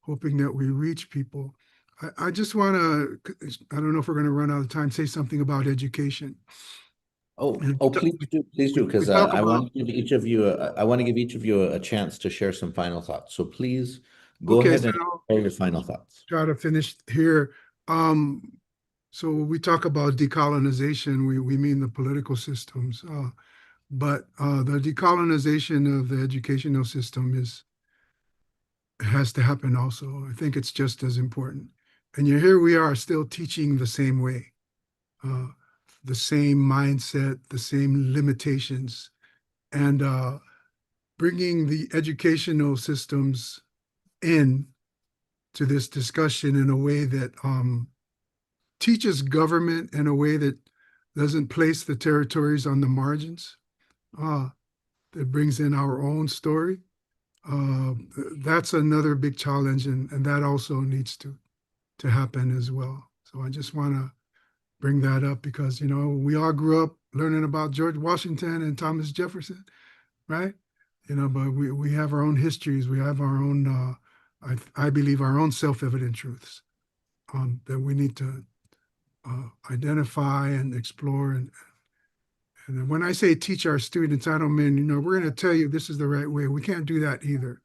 hoping that we reach people. I just want to, I don't know if we're going to run out of time, say something about education. Please do, We because talk I about, want to give each of you, I want to give each of you a chance to share some final thoughts. So please go okay, ahead so and I'll share your final thoughts. try to finish here. So we talk about decolonization, we mean the political systems, but the decolonization of the educational system has to happen also. I think it's just as important. And here we are still teaching the same way, uh, the same mindset, the same limitations, and bringing the educational systems in to this discussion in a way that teaches government in a way that doesn't place the territories on the margins, uh, that brings in our own story. Uh, that's another big challenge, and that also needs to happen as well. So I just want to bring that up because we all grew up learning about George Washington and Thomas Jefferson, right? But we have our own histories. We have our own, I believe, our own self-evident truths that we need to identify and explore. And when I say teach our students, I don't mean, we're going to tell you this is the right way. We can't do that either.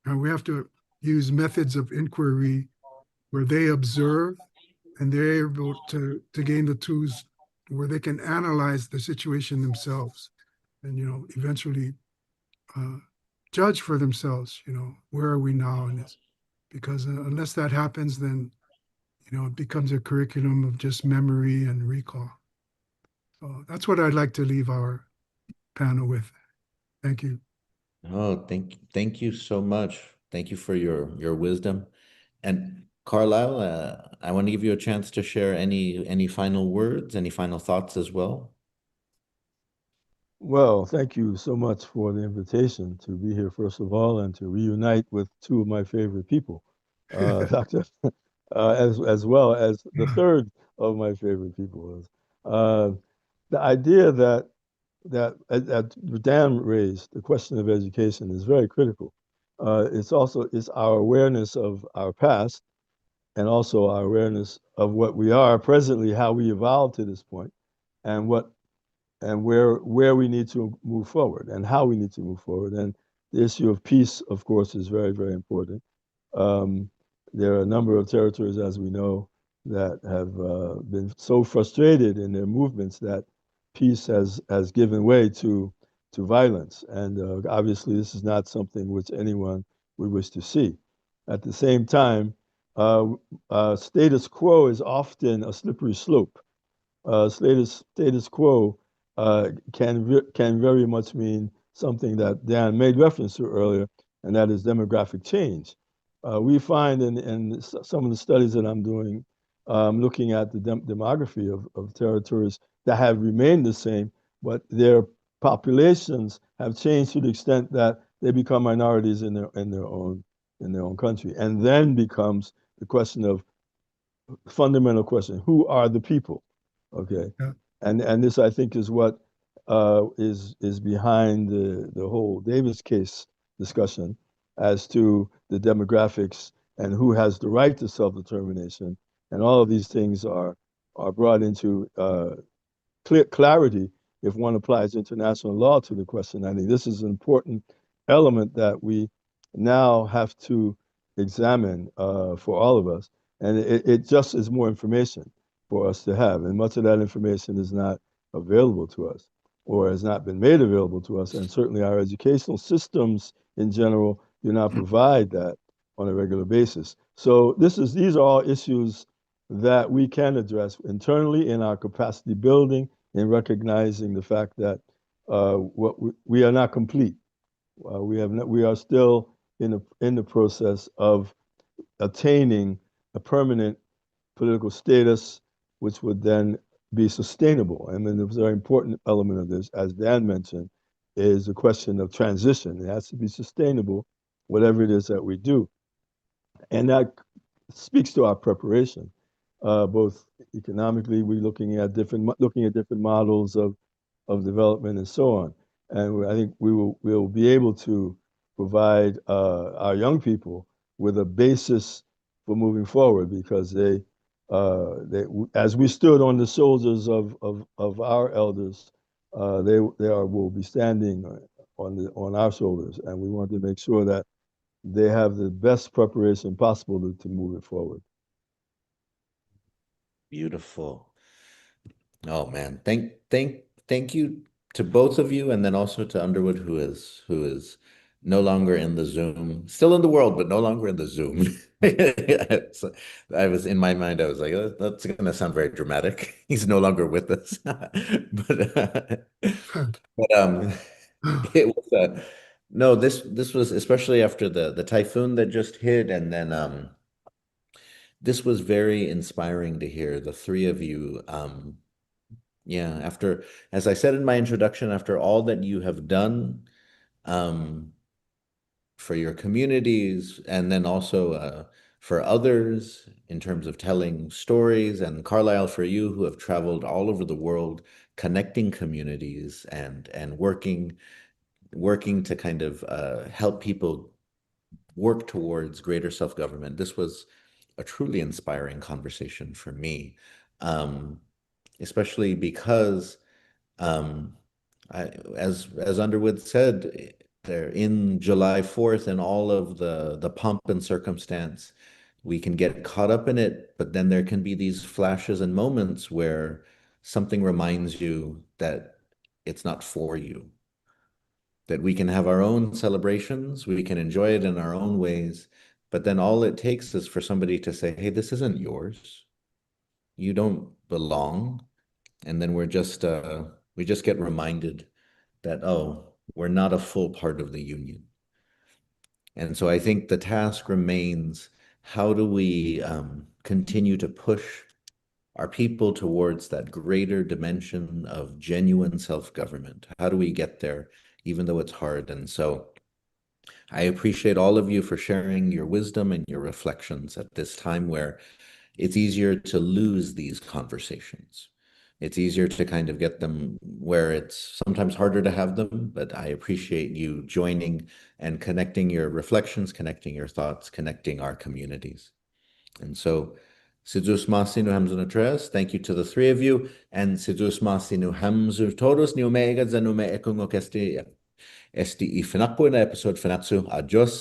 We have to use methods of inquiry where they observe and they're able to gain the tools where they can analyze the situation themselves and, eventually judge for themselves, where are we now in this? Because unless that happens, then, it becomes a curriculum of just memory and recall. So that's what I'd like to leave our panel with. Thank you. Oh, thank you so much. Thank you for your wisdom. And Carlisle, I want to give you a chance to share any final words, any final thoughts as well. Well, thank you so much for the invitation to be here, first of all, and to reunite with two of my favorite people, Dr. As well as the third of my favorite people. The idea that Dan raised, the question of education, is very critical. It's our awareness of our past and also our awareness of what we are presently, how we evolved to this point, and where we need to move forward and how we need to move forward. And the issue of peace, of course, is very, very important. Um, there are a number of territories, as we know, that have been so frustrated in their movements that peace has given way to violence. And obviously, this is not something which anyone would wish to see. At the same time, status quo is often a slippery slope. Status quo can very much mean something that Dan made reference to earlier, and that is demographic change. We find in some of the studies that I'm doing, looking at the demography of territories that have remained the same, but their populations have changed to the extent that they become minorities in their own country, and then becomes the question of fundamental question: who are the people? Okay, Yeah. and this I think is what is behind the whole Davis case discussion as to the demographics and who has the right to self-determination, and all of these things are brought into clarity if one applies international law to the question. I think this is an important element that we now have to examine for all of us. And it just is more information for us to have. And much of that information is not available to us or has not been made available to us. And certainly our educational systems in general do not provide that on a regular basis. So these are all issues that we can address internally in our capacity building, in recognizing the fact that we are not complete. We are still in the process of attaining a permanent political status, which would then be sustainable. I mean, a very important element of this, as Dan mentioned, is the question of transition. It has to be sustainable, whatever it is that we do. And that speaks to our preparation, both economically, we're looking at different models of development and so on. And I think we'll be able to provide our young people with a basis for moving forward, because they as we stood on the shoulders of our elders, will be standing on our shoulders, and we want to make sure that they have the best preparation possible to move it forward. Beautiful. Oh man, thank you to both of you, and then also to Underwood, who is no longer in the Zoom, still in the world, but no longer in the Zoom. So I was in my mind, I was like, "Oh, that's gonna sound very dramatic. He's no longer with us." But it was no, this was especially after the typhoon that just hit, and then this was very inspiring to hear the three of you. Yeah, after, as I said in my introduction, after all that you have done um, for your communities, and then also for others in terms of telling stories, and Carlisle, for you who have traveled all over the world, connecting communities and working to kind of help people work towards greater self-government. This was a truly inspiring conversation for me, especially because um, as Underwood said, there in July 4th and all of the pomp and circumstance, we can get caught up in it, but then there can be these flashes and moments where something reminds you that it's not for you, that we can have our own celebrations, we can enjoy it in our own ways, but then all it takes is for somebody to say, hey, this isn't yours. You don't belong. And then we just get reminded that, oh, we're not a full part of the union. And so I think the task remains, how do we continue to push our people towards that greater dimension of genuine self-government? How do we get there, even though it's hard? And so I appreciate all of you for sharing your wisdom and your reflections at this time where it's easier to lose these conversations. It's easier to kind of get them where it's sometimes harder to have them, but I appreciate you joining and connecting your reflections, connecting your thoughts, connecting our communities. And so, Sidus Masinu Hamzunu Tres, thank you to the three of you, and Sidus Masinu Hamzu Todos, Ni Omega Zanume Ekungok Esti Ifinaku na episode Fanachu. Adios.